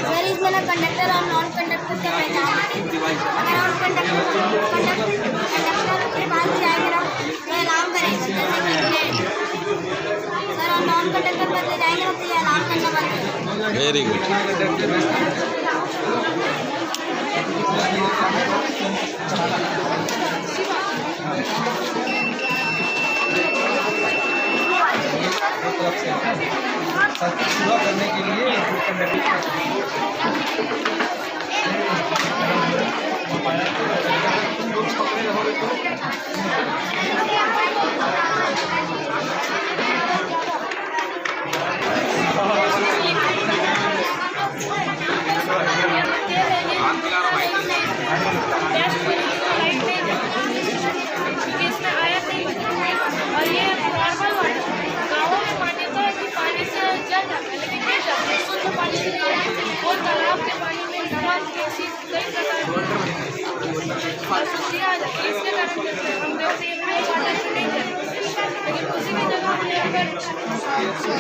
Sir इसमें ना conductor और नॉन कंडक्टर का पहचान अगर हम कंडक्टर के पास जाएंगे ना तो अलार्म करेंगे जैसे कि सर और नॉन कंडक्टर पर ले जाएंगे ना तो ये अलार्म करना बंद करेगा। Very good. पूरा करने के लिए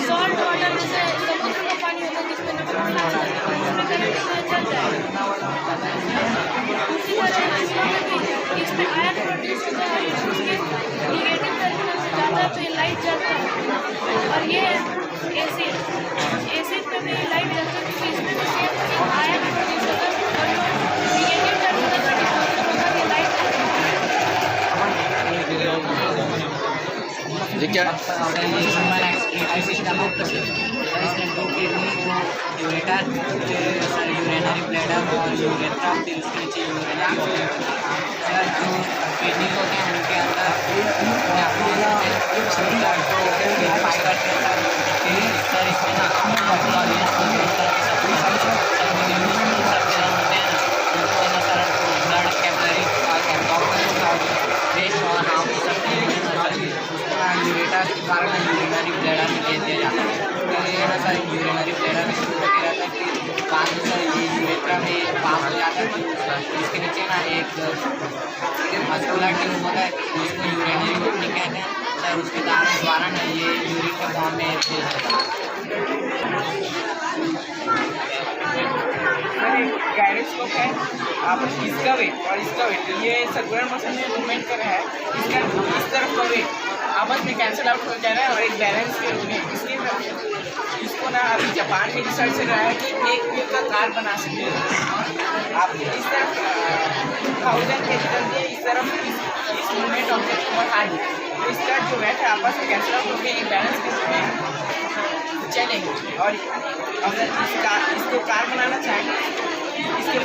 सॉल्ट वाटर जैसे समुद्र का पानी होता है जिसमें नमक मिला होता है उसमें करंट चल जाएगा। उसी तरह इसमें आयन प्रोड्यूस होता है उसके निगेटिव टर्मिनल से जाता है तो ये लाइट जलता है। और ये एसिड पे भी लाइट जलता है क्योंकि इसमें भी सेम आयन प्रोड्यूस होता है और निगेटिव टर्मिनल पे डिपॉजिट होता है ये लाइट ये क्या सिस्टम ऑफ इसमें दो किडनी दो यूरेटर सर यूरिनरी ब्लैडर और यूरेथ्रा फिर उसके नीचे यूरिनरी सर जो किडनी होते हैं उनके अंदर फाइबर सर इसमें ना ब्लड कैपिलरी वेस्ट और हाफ यूरेटर के कारण यूरिनरी ब्लैडर में भेज दिया जाता है। तो ये ना सर यूरिनरी ब्लैडर में शुरू होते रहता है फिर बाद में सर ये यूरेट्रा में पास हो जाता है इसके नीचे ना एक मस्कुलर ट्यूब होता है उसको यूरिनरी ओपनिंग कहते हैं सर उसके द्वारा ना ये यूरिन के फॉर्म में भेज देता है। गायरोस्कोप है आप इसका वेट और इसका वेट ये सर्कुलर मोशन में मूवमेंट कर रहा है इसका इस तरफ का वेट आपस में कैंसिल आउट हो जा रहा है और एक बैलेंस के रूप में इसलिए इसको ना अभी जापान में रिसर्च चल रहा है कि एक व्हील का कार बना सकते हैं आप इस तरफ 1000 के चलते इस तरफ इस मूवमेंट ऑब्जेक्ट को बढ़ा दी तो इसका जो वेट है आपस में कैंसिल आउट होकर एक बैलेंस के रूप में चलेंगे और अगर इसको कार बनाना चाहेंगे इसके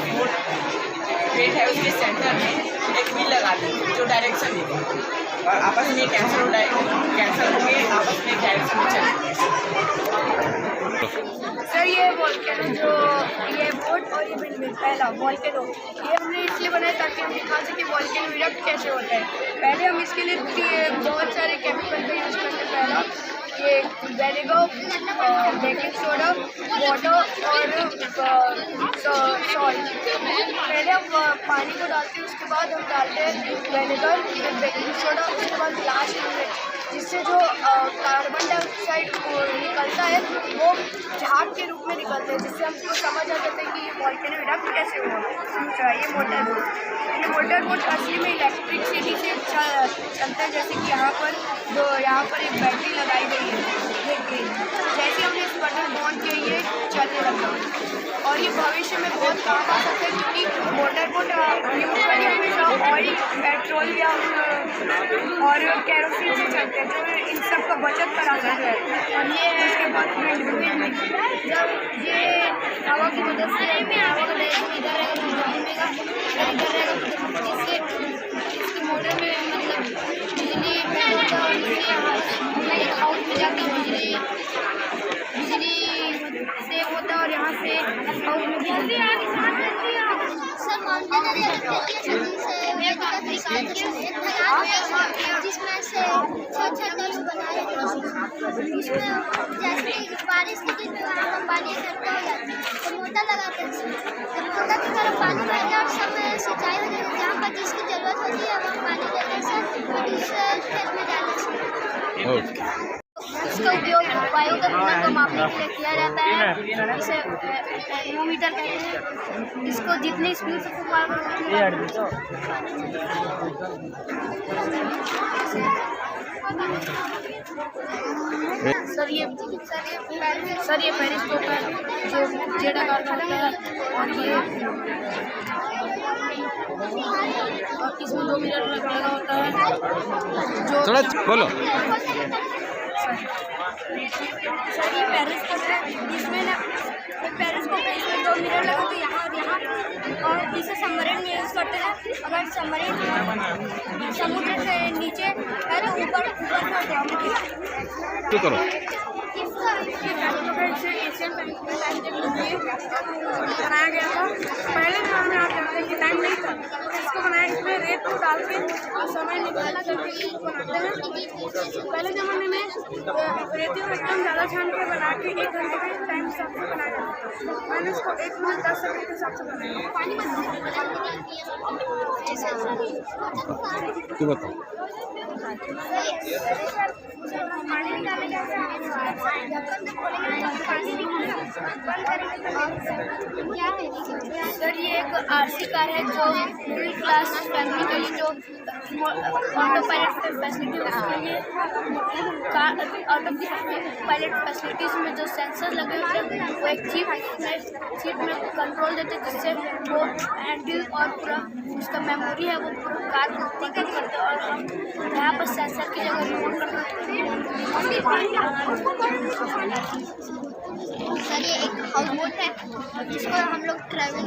वेट है उसके सेंटर में एक व्हील लगा देंगे जो डायरेक्शन देगा और आपस में कैंसर होंगे आपस में डायरेक्शन में चलेंगे। सर ये वोल्केनो जो ये बोट और ये बिल्डिंग पहला वोल्केनो ये हमने इसलिए बनाया ताकि हम दिखा सकें वोल्केनो इरप्ट कैसे होता है। पहले हम इसके लिए बहुत सारे केमिकल का यूज़ करते हैं। पहला ये विनेगर बेकिंग सोडा वाटर और सॉल्ट। पहले हम पानी को डालते हैं उसके बाद हम डालते हैं विनेगर फिर बेकिंग सोडा उसके बाद लास्ट में जिससे जो कार्बन डाइऑक्साइड निकलता है वो झाग के रूप में निकलते हैं जिससे हमको समझ आ जाता है कि ये वोल्केनो इरप्ट कैसे हुआ। दूसरा ये मोटर बोट असली में इलेक्ट्रिसिटी से चलता है जैसे कि यहाँ पर एक बैटरी लगाई गई है देखिए जैसे हमने इस बटन ऑन किया ये चलने लगा और ये भविष्य में बहुत काम आ सकता है क्योंकि मोटर बोट यूजुअली हमेशा ऑयल पेट्रोल या और कैरोसिन से चलते हैं जो इन सब का बचत करा सकता है। और ये है इसके बाद जब ये हवा की मदद से हवा का इधर रहेगा जिससे इसकी मोटर में मतलब बिजली होता है और इसलिए हाउस में जाकर बिजली सेव होता है और यहाँ से हाउस में बिजली सर माउंटेन एरिया से जिसमें से अच्छा बनाए इसमें जैसे कि बारिश के दिन में वहाँ पर पानी इकट्ठा हो जाता है तो मोटर लगाते हैं। जब मोटर की तरफ पानी बहता है और सब सिंचाई हो जाती है, जहाँ पर जिसकी ज़रूरत होती है वहाँ पानी देने से फिर इस खेत में डालने से। इसका उपयोग वायु के गुणन को मापने के लिए किया जाता है। इसे एनोमीटर कहते हैं। इसको जितनी स्पीड से फुकवार सर ये पेरिस्कोप है जो जेड आकार का होता है और इसमें 2 मिरर लगा होता है जो थोड़ा बोलो। सर ये पेरिस्कोप है, इसमें ना पेरिस्कोप है, इसमें 2 मिरर लगे तो यहाँ और यहाँ, और इसे सबमरीन में यूज़ करते हैं। अगर सबमरीन समुद्र से नीचे है ना ऊपर तो करो। बनाया गया था। पहले ज़माने में आप जानते हैं कि टाइम नहीं था, इसको बनाया इसमें रेत को डाल के और समय निकालना करके इसको बनाते हैं। पहले ज़माने में रेती को एकदम ज़्यादा छान के बना के 1 घंटे के टाइम हिसाब से बनाया जाता था। मैंने इसको 1 मिनट 10 सेकंड के हिसाब से बनाया। तू बताओ। पानी निकालने के सर ये एक आरसी कार है जो मिडिल क्लास फैमिली के लिए जो ऑटो पायलट फैसिलिटी उसके लिए ऑटो पायलट फैसिलिटीज में जो सेंसर लगे होते हैं वो एक चिप में कंट्रोल देते हैं जिससे वो हैंडल और पूरा उसका मेमोरी है वो पूरा कार टिकट करते हैं और हम यहाँ पर सेंसर की जगह रिमोट करते हैं। सर ये एक हाउस बोट है जिसको हम लोग ट्रैवल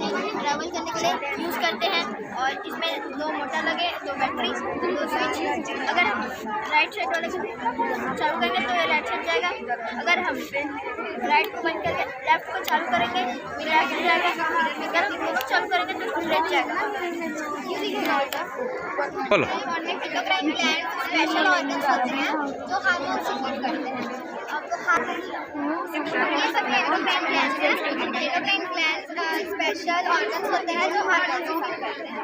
करने के लिए यूज़ करते हैं और इसमें 2 मोटर लगे, 2 बैटरी, 2 स्विच। अगर हम राइट साइड वाले को चालू करेंगे तो ये राइट साइड जाएगा, अगर हम राइट को बंद करके लेफ्ट को चालू करेंगे फिर लेफ्ट जाएगा, अगर हम दोनों चालू करेंगे तो लेफ्ट जाएगा। बोलो। एंडोक्राइन ग्लैंड स्पेशल ऑर्गन्स होते हैं जो हार्मोन सिक्रेट करते हैं। ये सब एंडोक्राइन ग्लैंड्स हैं। एंडोक्राइन ग्लैंड्स स्पेशल ऑर्गन्स होते हैं जो हार्मोन सिक्रेट करते हैं।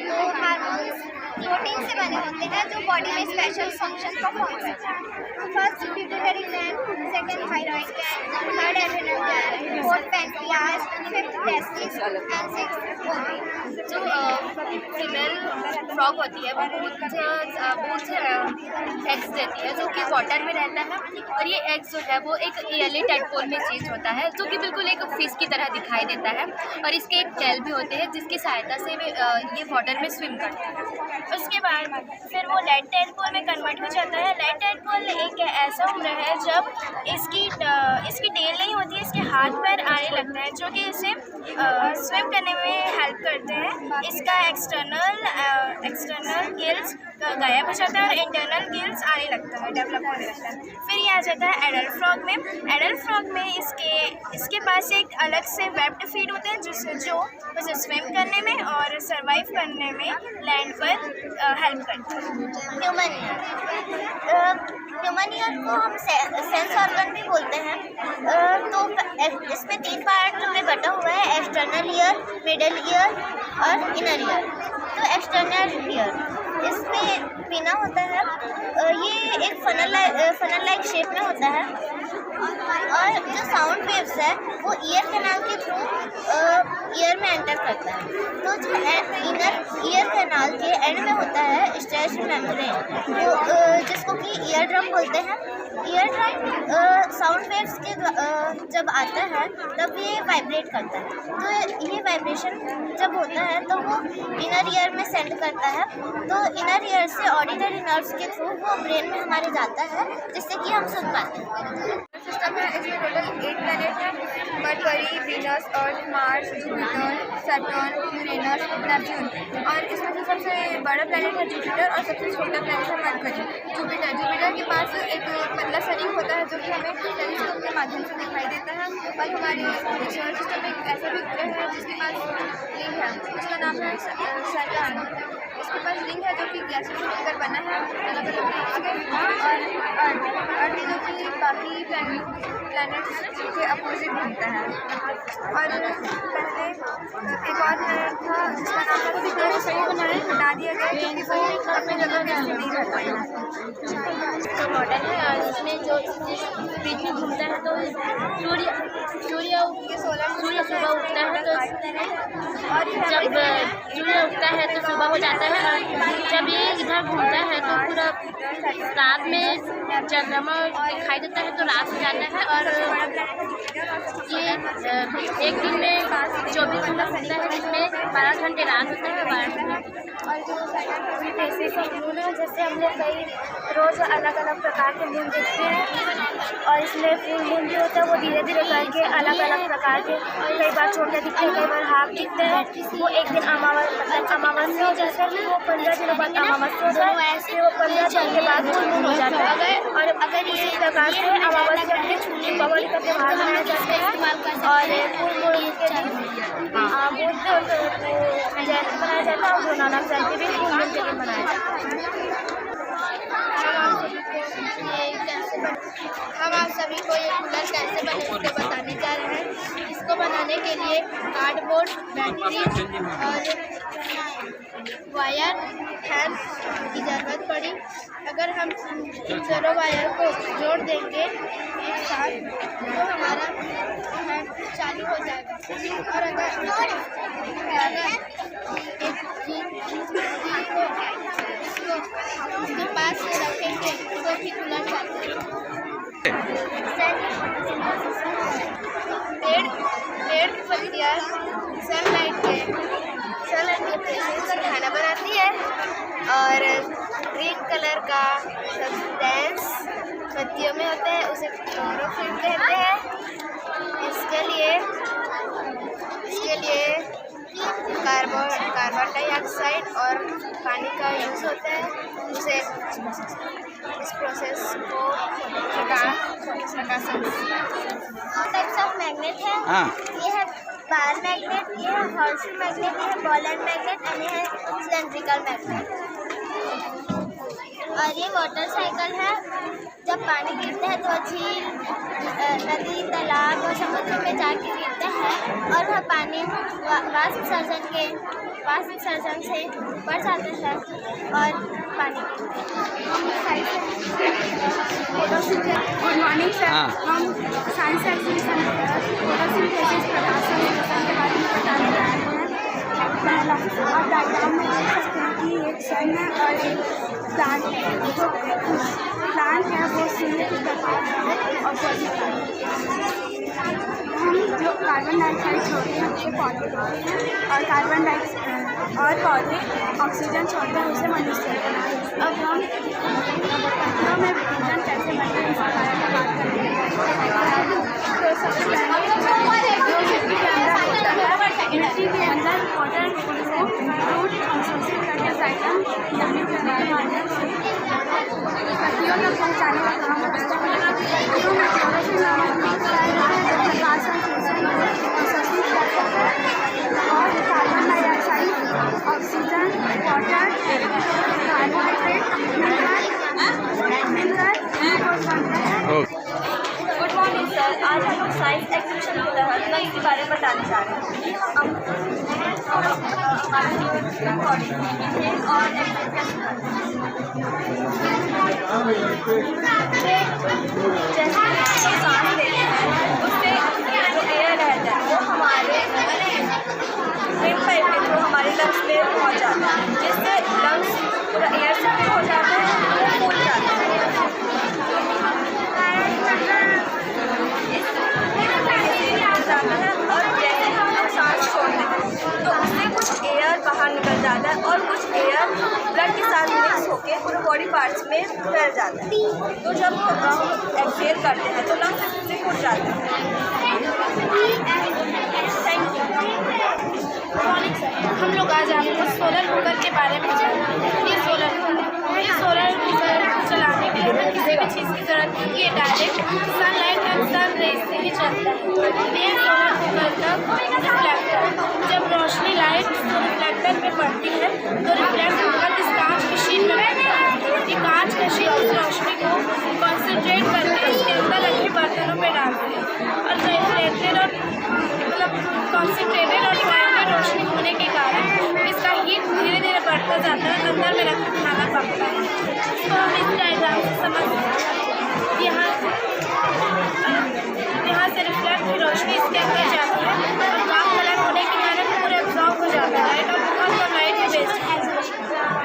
तो हार्मोन्स प्रोटीन से बने होते हैं जो बॉडी में स्पेशल फंक्शन परफॉर्म करते हैं। First pituitary gland, second thyroid gland, third adrenal gland, fourth pancreas, fifth testis and sixth ovary. जो फीमेल फ्रॉग होती है वो बूथ से एग्स देती है जो कि वाटर में रहता है और ये एग्स जो है वो एक ईयरली टेडपोल में चेंज होता है जो कि बिल्कुल एक फिश की तरह दिखाई देता है और इसके एक टेल भी होते हैं जिसकी सहायता से ये वाटर में स्विम करते हैं। उसके बाद फिर वो लेड टेडपोल में कन्वर्ट हो जाता है। लेड टेडपोल एक ऐसा उम्र है जब इसकी टेल नहीं होती है, इसके हाथ पैर आने लगता है जो कि इसे स्विम करने में हेल्प करते हैं। इसका एक्सटर्नल गिल्स गायब हो जाता है और इंटरनल गिल्स आने लगता है, डेवलप होने लगता है। फिर ये आ जाता है एडल्ट फ्रॉग में। एडल्ट फ्रॉग में इसके पास एक अलग से वेब्ड फीट होते हैं जो उसे स्विम करने में और सर्वाइव करने में लैंड पर हेल्प करते हैं। ह्यूमन ईयर को हम सेंस ऑर्गन भी बोलते हैं। तो इसमें 3 पार्ट में बटा हुआ है, एक्सटर्नल ईयर, मिडल ईयर और इनर ईयर। तो एक्सटर्नल ईयर इसमें पिना होता है, ये एक फनल लाइक शेप में होता है और जो साउंड वेव्स है वो ईयर कैनाल के थ्रू ईयर में एंटर करता है। तो जो इनर ईयर कैनाल के एंड में होता है स्ट्रेच मेम्ब्रेन जिसको कि ईयर ड्रम बोलते हैं। ईयर ड्रम साउंड वेव्स के जब आता है तब ये वाइब्रेट करता है। तो ये वाइब्रेशन जब होता है तो वो इनर ईयर में सेंड करता है। तो इनर ईयर से ऑडिटरी नर्व्स के थ्रू वो ब्रेन में हमारे जाता है जिससे कि हम सुन पाते हैं। सिस्टम है इसमें टोटल 8 प्लैनेट हैं, Mercury, Venus, Earth, Mars, Jupiter, Saturn, Uranus, Neptune. और इसमें से सबसे बड़ा प्लैनेट है जुपिटर और सबसे छोटा प्लैनेट है मरकरी। जुपिटर के पास एक पतला शरीर होता है जो कि हमें टेलीस्कोप के माध्यम से दिखाई देता है। और हमारे सोलर सिस्टम में एक ऐसा भी ग्रह है जिसके पास लिंग है, उसका नाम है सैटर्न। उसके पास रिंग है जो कि गैसेस मिलकर बना है अलग अलग अर्थ जो कि बाकी प्लैनेट्स के अपोजिट घूमता है। और पहले एक और प्लैनेट था जिसका नाम था जुपिटर, सही बनाए हटा दिया गया क्योंकि वो अपनी जगह जैसे नहीं रह पाया। तो मॉडल है और उसमें जो पृथ्वी घूमता है तो सूर्य सुबह उगता है तो जब सूर्य उगता है तो सुबह हो जाता है और जब ये इधर घूमता है तो पूरा रात में चंद्रमा दिखाई देता है तो रात हो जाता है। और ये एक दिन में 24 घंटा घूमता है जिसमें 12 घंटे रात होता है 12 घंटे। और जो ऐसे मून है जैसे हम लोग कई रोज़ अलग अलग प्रकार के मून देखते हैं और इसमें फुल मून भी होता है वो धीरे धीरे करके अलग अलग प्रकार के कई बार छोटे दिखते हैं कई बार हाफ दिखते हैं। वो एक दिन अमावस्या हो जाता है वो 15 दिनों बाद अमावस्या होता है फिर वो 15 दिन के बाद फुल मून हो जाता है। और अगर इसी प्रकार से अमावस्या के दीपावली का त्यौहार मनाया जाता है और फुल मून के दिन बुद्ध जयंती मनाया जाता है और गुरु नानक जयंती भी फुल मून के दिन मनाया जाता है। हम आप सभी को ये कूलर कैसे बने इसको बताने जा रहे हैं। इसको बनाने के लिए कार्डबोर्ड, बैटरी और वायर फैन की ज़रूरत पड़ी। अगर हम इन दोनों वायर को जोड़ देंगे एक साथ तो हमारा फैन चालू हो जाएगा। और अगर इसके पास से रखेंगे तो भी कूलर चालू होगा। पेड़ की पत्तियाँ सनलाइट में खाना बनाती है और ग्रीन कलर का सब्सटेंस पत्तियों में होता है उसे क्लोरोफिल कहते हैं। इसके लिए कार्बन डाइऑक्साइड और पानी का यूज़ होता है। उसे इस प्रोसेस को टाइप्स ऑफ मैग्नेट है। ये है बार मैग्नेट, ये है हॉर्सशू मैग्नेट, ये है बॉल एंड मैग्नेट और ये है सिलेंड्रिकल मैग्नेट। और ये वाटर साइकिल है। जब पानी गिरता है तो झील, नदी, तालाब और समुद्र में जाके गिरता है और वह पानी वाष्प सर्जन से ऊपर जाता है और पानी गुड मॉर्निंग सर। हम साइंस एग्जीबिशन फोटोसिंथेसिस प्रकाश संश्लेषण के बारे में बताने जा रहे हैं। पहला और डायग्राम में देख सकते हैं कि एक सन है और एक प्लांट है। जो प्लांट है वो सूर्य की प्रकाश ऑपोजिट है। हम जो कार्बन डाइऑक्साइड छोड़ते हैं उसे पौधे देते हैं और कार्बन डाइऑक्साइड और पौधे ऑक्सीजन छोड़ते हैं उसे मनुष्य। अब हम पत्तियों में विभाजन कैसे बनते हैं इसके बारे में बात करेंगे। तो सबसे पहले जो मिट्टी के अंदर होता है, मिट्टी के अंदर वाटर को रूट अवशोषित करके जाइलम जमीन के माध्यम से पत्तियों तक पहुँचाने का काम होता है। पत्तियों में क्लोरोफिल नामक प्रकाश संश्लेषण अवशोषित करते हैं और carbon dioxide, oxygen, water, carbohydrate मिलकर ग्लूकोज बनता है। Good morning sir. आज हम लोग साइंस एग्जीबिशन के तहत मैं इसके बारे में बताने जा रहे हैं। हम हमारे जीवन की बॉडी और जैसे सांस लेते हैं उससे जो एयर रहता है वो हमारे विंग पाइप में जो हमारे लंग्स में पहुँच जाता है जिससे लंग्स पूरा एयर से हो जाता है वो फूल जाता है। और जैसे हम लोग सांस छोड़ते हैं तो उससे कुछ एयर बाहर निकल जाता है और कुछ एयर ब्लड के साथ मिक्स होकर पूरे बॉडी पार्ट्स में फैल जाता है। तो जब हम एक्सहेल करते हैं तो लंग्स से फूट जाता है। Thank you. Morning sir. हम लोग आज आपको सोलर कुकर के बारे में जानेंगे। ये सोलर कुकर चलाने के लिए किसी भी चीज़ की जरूरत नहीं है। ये direct sunlight and sun rays से ही चलता है। ये सोलर कुकर का रिफ्लेक्टर जब रोशनी लाइट लाइट जो रिफ्लेक्टर पे पड़ती है तो रिफ्लेक्ट होकर इस कांच की शीट में पड़ता है। ये कांच का शीट उस रोशनी को कॉन्सेंट्रेट करके इसके अंदर रखे बर्तनों पे डालती है और रिफ्लेक्टेड और मतलब कॉन्सेंट्रेटेड और प्राइवेट रोशनी होने के कारण इसका हीट धीरे धीरे बढ़ता जाता है, अंदर में रखा खाना पकता है। इसको हम इस डायग्राम से समझ सकते हैं। यहाँ से रिफ्लेक्ट की रोशनी इसके अंदर जाती है और डार्क कलर होने के कारण पूरे एब्जॉर्ब हो जाता है लाइट और बहुत कम लाइट ही बेस्ट है।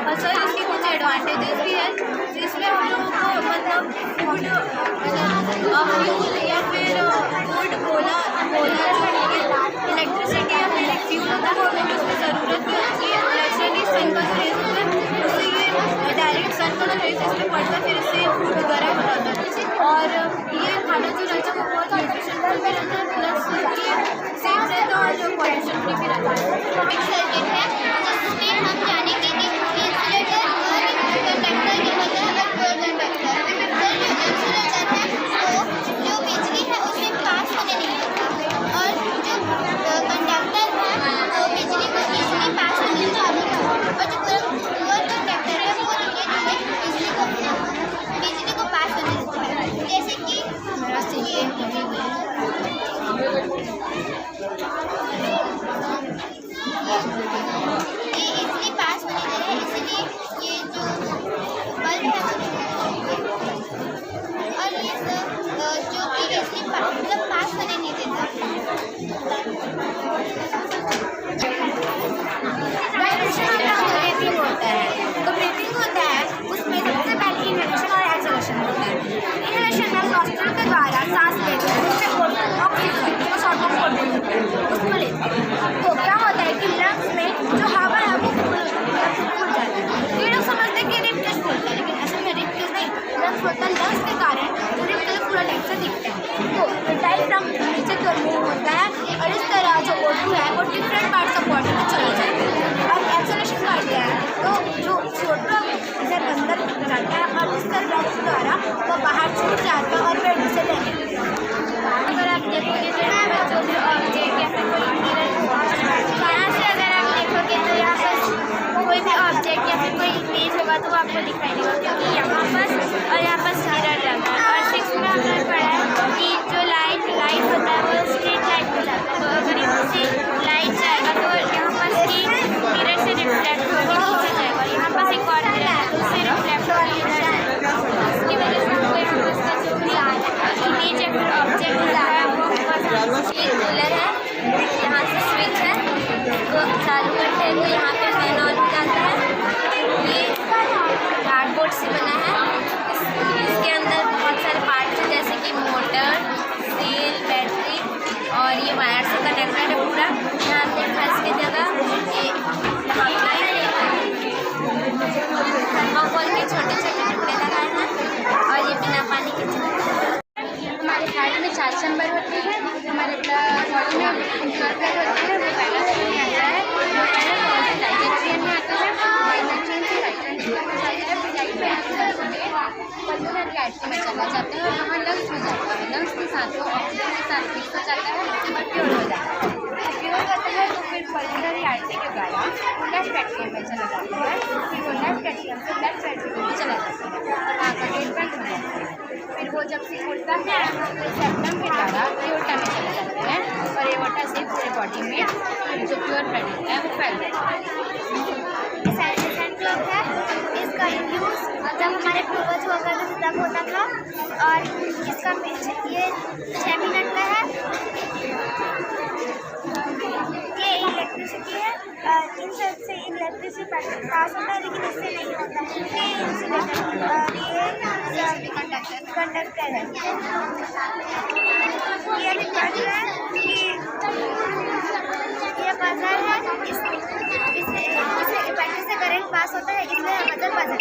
और सर इसके कुछ एडवांटेजेस भी है जिसमें हम लोगों को मतलब फूड फ्यूल या फिर फूड ओला इलेक्ट्रिसिटी या फिर फ्यूल होता है हमें उसकी ज़रूरत भी होती है। नेचुरली सन का जो रेज होता है उससे ये डायरेक्ट सन का जो रेज इस पर पड़ता है फिर इससे फूड गर्म हो जाता है और ये खाना जो रहता है वो बहुत न्यूट्रिशनल भी रहता है प्लस ये सेफ रहता है और जो पॉल्यूशन फ्री भी रहता है। एक सर्किट है जिसमें हम जानेंगे कि इंसुलेटर और कंडक्टर क्या होता है और कंडक्टर जो इंसुलेटर है वो जो बिजली है उसमें पास होने नहीं देता और जो कंडक्टर है वो बिजली को इजीली पास होने देता है और जो कंडक्टर है वो धीरे धीरे बिजली को पास होने देता है। जैसे कि ये इजीली पास होने दे रहे हैं इसलिए ये जो बल्ब है और ये सब जो कि इजीली मतलब पास होने नहीं देता। ब्रीथिंग होता है तो ब्रीथिंग होता है उसमें सबसे पहले इनहेलेशन और एक्सहेलेशन होता है। इनहेलेशन में नॉस्ट्रल के द्वारा सांस लेते हैं उससे ऑक्सीजन जो शॉर्ट ऑफ उसको लेते हैं तो क्या होता है कि लंग्स में जो हवा है वो फुल जाता है। ये लोग समझते हैं कि रिप टेस्ट बोलते हैं लेकिन असल में रिप टेस्ट नहीं लंग्स होता है। लंग्स के कारण जो रिप टेस्ट पूरा टाइप से दिखता है तो डायफ्राम नीचे की ओर मूव होता है और इस तरह जो O2 है वो डिफरेंट पार्ट्स ऑफ बॉडी में चला जाता है। और एक्सहेलेशन करते हैं तो जो CO2 इधर अंदर जाता है और इस तरह लंग्स द्वारा वो बाहर छूट जाता है और पेट से लेने अगर आप देखोगे तो यहाँ पर जो भी ऑब्जेक्ट या फिर कोई यहाँ से अगर आप देखोगे तो यहाँ पर कोई भी ऑब्जेक्ट या फिर कोई इमेज होगा तो वो आपको दिखाई देगा क्योंकि यहाँ पर और यहाँ पर मिरर लगा है। और 6 में हमने पढ़ा है कि जो लाइट होता है वो स्ट्रीट लाइट हो जाता है तो अगर यहाँ से लाइट जाएगा तो यहाँ पर इसकी मिरर से रिफ्लेक्ट होकर नीचे जाएगा। यहाँ पर एक और मिरर है तो उससे रिफ्लेक्ट होकर इधर जाएगा। इसकी वजह से हमको यहाँ पर इसका जो भी इमेज या फिर ऑब्जेक्ट होता है वो ये कूलर है। यहाँ से स्विच है तो चालू करते हैं तो यहाँ पे फैन ऑन हो जाता है। ये कार्डबोर्ड से बना है इसके अंदर बहुत सारे पार्ट्स हैं जैसे कि मोटर सेल बैटरी और ये वायर से कनेक्टेड है पूरा। यहाँ पे फर्श की जगह ये थर्माकोल के छोटे छोटे टुकड़े लगाए हैं और ये बिना पानी के हमारे हार्ट में 4 चैम्बर होते हैं। हमारे बॉडी में 4 प्लेट होते हैं वो पहला चेन में आता है वो पहला राइट चेन में आता है राइट चेन से राइट हैंड में जाता है फिर राइट में पल्मोनरी आर्टरी में चला जाता है और वहाँ लंग्स में जाता है। लंग्स के साथ वो ऑक्सीजन के साथ मिक्स हो जाता है और प्योर हो जाता है। प्योर होता है तो फिर पल्मोनरी आर्टरी के द्वारा वो लेफ्ट एट्रियम में चला जाता है फिर वो लेफ्ट एट्रियम से लेफ्ट एट्रियम में चला जाता है और वहाँ का गेट बंद हो जाता है। फिर वो जब से उड़ता है तो सेप्टम के द्वारा एओर्टा में चला जाता है और एओर्टा से पूरे बॉडी में जो प्योर ब्लड होता है वो फैल जाता है। है इसका यूज़ जब हमारे पूर्वज हुआ करते थे तब होता था और इसका ये 6 मिनट का है। ये इलेक्ट्रिसिटी है इन सब से इलेक्ट्रिसिटी पास होता है लेकिन इससे नहीं होता ये कंडक्टर है। ये बजर है ये बजर है इससे बैटरी से करंट पास होता है इसलिए बजर बजर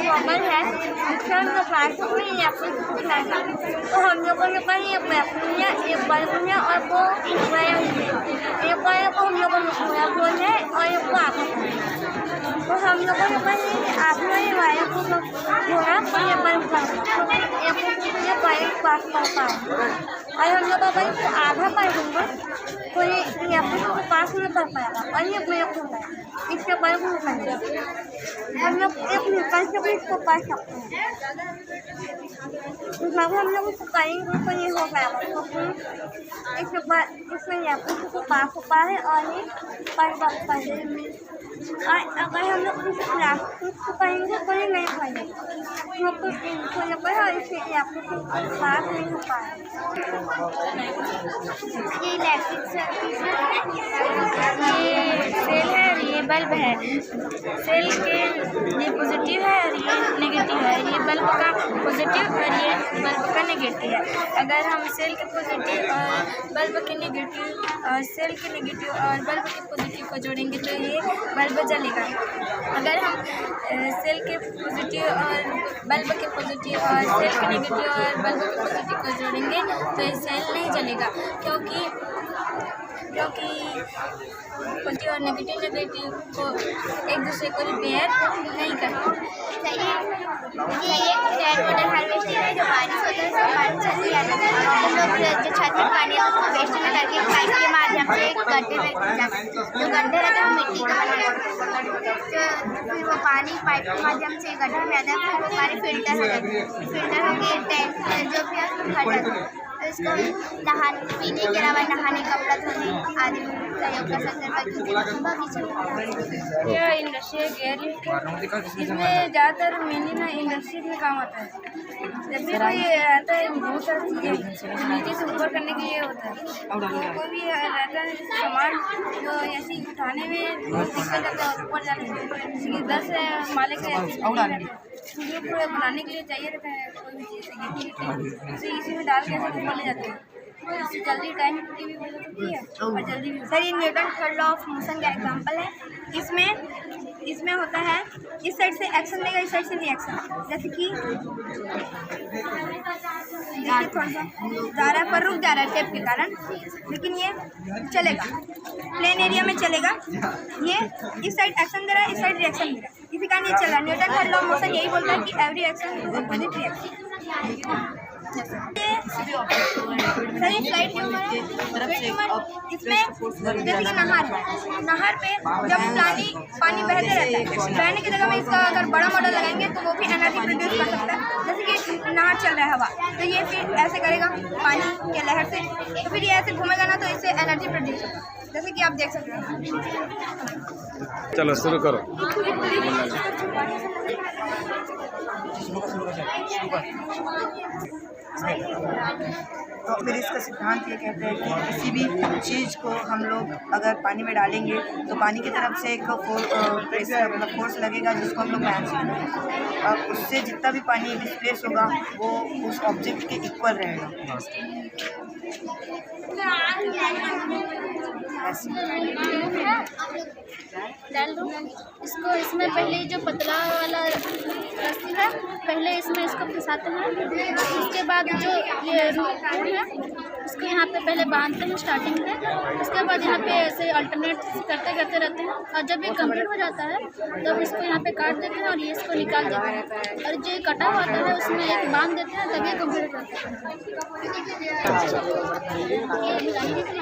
बॉबल है तो हम लोगों ने कल एक लिया एक बल्ब लिया और वो वायर एक वायर को हम लोगों ने बोल है और एक को आँखों तो हम लोगों ने कल आप लोग ये वायर को जोड़ा और ये बल्ब एक पॉइंट पास कर पाए। और हम लोग अगर इसको आधा पढ़ दूँगा तो ये इसको पास नहीं कर पाएगा और ये ब्रेक हो गया, इससे बल्ब नहीं बनेगा। हम लोग एक निकल से भी इसको पढ़ सकते हैं, जब हम लोग इसको करेंगे तो ये हो पाएगा। तो इसमें इसको पास हो पाए और ये पढ़ और अगर हम लोग किसी क्लास को पढ़ेंगे तो ये नहीं पढ़ेगा, और इससे पास नहीं हो पाए। ये इलेक्ट्रिक सर्किट ये सेल है और ये बल्ब है। सेल के ये पॉजिटिव है और ये नेगेटिव है। ये बल्ब का पॉजिटिव और ये बल्ब का नेगेटिव है। अगर हम सेल के पॉजिटिव और बल्ब के नेगेटिव और सेल के नेगेटिव और बल्ब के पॉजिटिव को जोड़ेंगे तो ये बल्ब जलेगा। अगर हम सेल के पॉजिटिव और बल्ब के पॉजिटिव और सेल के नेगेटिव और बल्ब के पॉजिटिव को जोड़ेंगे तो ये सेल नहीं जलेगा, क्योंकि पॉजिटिव और नेगेटिव को एक दूसरे को रिपेयर नहीं करते। ये एक रेन वाटर हार्वेस्टिंग है, जो बारिश होता है उसमें पानी छत से आता है। हम लोग जो छत में पानी है उसको वेस्ट में करके पाइप के माध्यम से एक गड्ढे में जाते हैं। जो गड्ढे रहते हैं वो मिट्टी का बना रहता है, तो फिर वो पानी पाइप के माध्यम से गड्ढे में आता है, फिर वो पानी फिल्टर हो जाता है। फिल्टर होकर टैंक जो भी है उसमें भर जाता है। तो इसको पीने के अलावा नहाने, कपड़ा धोने आदि में प्रयोग कर सकते हैं। यह इंडस्ट्रियल गेयर, इसमें ज़्यादातर मेनली ना इंडस्ट्री में काम आता है। जब भी कोई आता है बहुत सारी चीज़ें नीचे से ऊपर करने के लिए होता है, कोई भी रहता है सामान जो ऐसे उठाने में दिक्कत आता है ऊपर जाने में, जैसे कि 10 माले के पूरा बनाने के लिए चाहिए रहता है कोई भी चीज़ से इसी में डाल के ऊपर ले जाते हैं, इससे जल्दी टाइम की भी बचत होती है और जल्दी भी। सर, ये Newton third law of motion का एग्जांपल है। इसमें होता है इस साइड से एक्शन देगा, इस साइड से रिएक्शन। जैसे कि थोड़ा सा जा रहा है पर रुक जा रहा है टेप के कारण, लेकिन ये चलेगा, प्लेन एरिया में चलेगा। ये इस साइड एक्शन दे रहा है, इस साइड रिएक्शन दे रहा है, इसी कारण ये चल रहा है। Newton third law of motion यही बोलता है कि every action to opposite reaction. सही फ्लाइट इसमें जैसे कि नहर पे जब पानी बहते रहता है, बहने की जगह में इसका अगर बड़ा मॉडल लगाएंगे तो वो भी एनर्जी प्रोड्यूस कर सकता है। जैसे कि नहर चल रहा है हवा, तो ये फिर ऐसे करेगा पानी के लहर से, तो फिर ये ऐसे घूमेगा ना, तो इससे एनर्जी प्रोड्यूस होगा, जैसे कि आप देख सकते हैं। चलो शुरू करो। तो फिर इसका सिद्धांत ये कहते हैं कि किसी भी चीज़ को हम लोग अगर पानी में डालेंगे तो पानी की तरफ से एक फोर्स लगेगा जिसको हम लोग मैच, अब उससे जितना भी पानी डिस्प्लेस होगा वो उस ऑब्जेक्ट के इक्वल रहेगा। डाल दूँ इसको। इसमें पहले जो पतला वाला रस्सी है, पहले इसमें इसको फंसाते हैं, उसके बाद जो ये रूट है इसको यहाँ पे पहले बांधते हैं स्टार्टिंग में, उसके बाद यहाँ पे ऐसे अल्टरनेट करते रहते हैं, और जब ये कंप्लीट हो जाता है तब इसको यहाँ पे काट देते हैं और ये इसको निकाल देते हैं, और जो कटा हुआ होता है उसमें एक बांध देते हैं, तभी कंप्लीट होता है।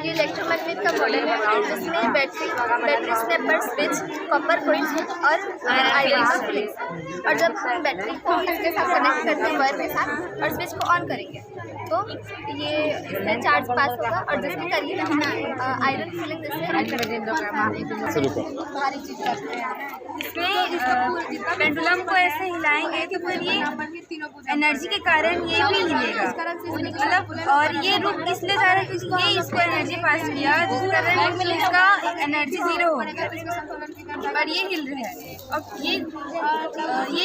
ये इलेक्ट्रोमैग्नेट का मॉडल है, जिसमें battery snapper switch, copper coils और आयरन का फिलिंग्स। और जब हम बैटरी को इसके साथ कनेक्ट करते हैं वायर के साथ और स्विच को ऑन करेंगे तो ये इससे चार्ज पास होगा, और जिसमें करिए हम आयरन फिलिंग जैसे भारी चीज़ करते हैं। इसमें पेंडुलम को ऐसे हिलाएंगे कि फिर ये एनर्जी के कारण ये भी हिलेगा, मतलब, और ये रुक इसलिए जा रहा है क्योंकि ये इसको एनर्जी पास किया, जिस कारण इसका एनर्जी 0 हो गया और ये हिल रहा है। और ये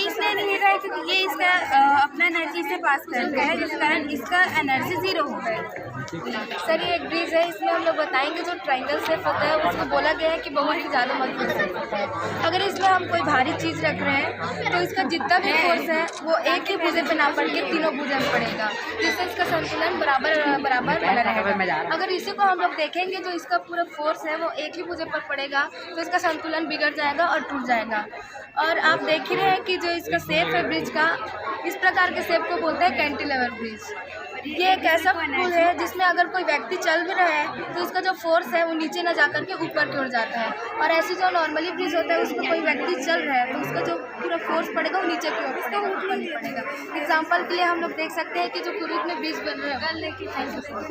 इसलिए नहीं हिल रहा है क्योंकि ये इसका अपना एनर्जी से पास कर रहा है, जिस कारण इसका एनर्जी 0 हो गया। सर ये एक ब्रिज है, इसमें हम लोग बताएंगे जो ट्रायंगल शेप होता है उसको बोला गया है कि बहुत ही ज़्यादा मजबूत शेप होता है। अगर इसमें हम कोई भारी चीज़ रख रहे हैं तो इसका जितना भी फोर्स है वो एक ही भुजे पे ना पड़ के तीनों भुजे में पड़ेगा, जिससे इसका संतुलन बराबर बना रहेगा। अगर इसी को हम लोग देखेंगे जो इसका पूरा फोर्स है वो एक ही भुजे पर पड़ेगा तो इसका संतुलन बिगड़ जाएगा और टूट जाएगा। और आप देख ही रहे हैं कि जो इसका शेप है ब्रिज का, इस प्रकार के शेप को बोलते हैं कैंटिलीवर ब्रिज। ये एक ऐसा पुल है जिसमें अगर कोई व्यक्ति चल भी रहा है तो इसका जो फोर्स है वो नीचे ना जाकर के ऊपर की ओर जाता है, और ऐसे जो नॉर्मली ब्रिज होता है उसमें कोई व्यक्ति चल रहा है तो उसका जो पूरा फोर्स पड़ेगा वो नीचे की ओर, इसका ऊपर नहीं पड़ेगा। एग्जाम्पल के लिए हम लोग देख सकते हैं कि जो कुरीक में ब्रिज बन रहा है।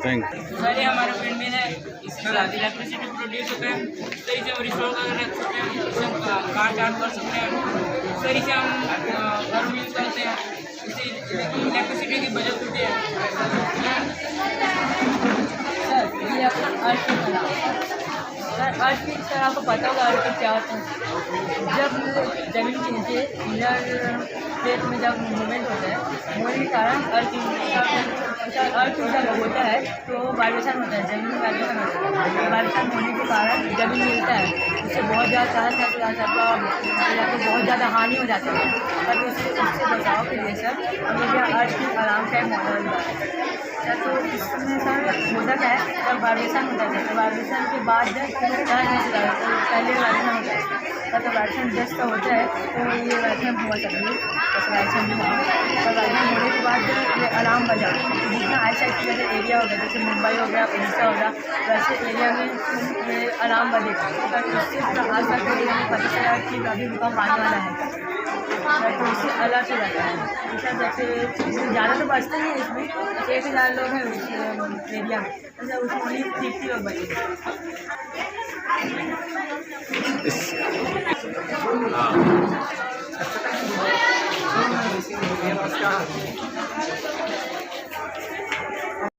Thank you. सर ये हमारा विंडमिल है, इसमें इलेक्ट्रिसिटी प्रोड्यूस होता है, सर इसे हम रिस्टोर कर रख सकते हैं, इसे हम कार चार्ज कर सकते हैं, सर इसे हम घर में यूज़ करते हैं, इससे इलेक्ट्रिसिटी की बचत होती है। सर ये अपना अर्थ की बना सर, अर्थ की सर आपको पता होगा अर्थ क्या होता है। जब जमीन के नीचे इनर प्लेट में जब मूवमेंट होता है, मूवमेंट के कारण अर्थ जब होता है तो वाइब्रेशन होता है, जमीन में वाइब्रेशन होता है। वाइब्रेशन होने के कारण जमीन मिलता है, उससे बहुत ज़्यादा बहुत ज़्यादा हानि हो जाती है। पर उससे बचाव के लिए सर हम लोग यहाँ अर्थ की आराम से मॉडल सर, तो इसमें सर होता क्या है, जब वाइब्रेशन होता है तो वाइब्रेशन के बाद पहले वाइब्रेशन होता है, तो वाइब्रेशन जस्ट होता है तो ये वाइब्रेशन हुआ चाहिए, जैसे वाइब्रेशन हुआ और वाइब्रेशन होने के बाद ये अलार्म बजा। तो जितना आई साइड की जैसे एरिया हो गया, जैसे मुंबई हो गया, उड़ीसा हो गया, वैसे एरिया में ये अलार्म बजेगा। तो इससे पूरा आस पास के एरिया में पता चला कि अभी भूकंप आने वाला है, तो इससे अलर्ट हो जाता है। जैसे ज़्यादा तो बचते ही है, इसमें 1000 लोग हैं उस एरिया में, तो उसमें 50 लोग बचे।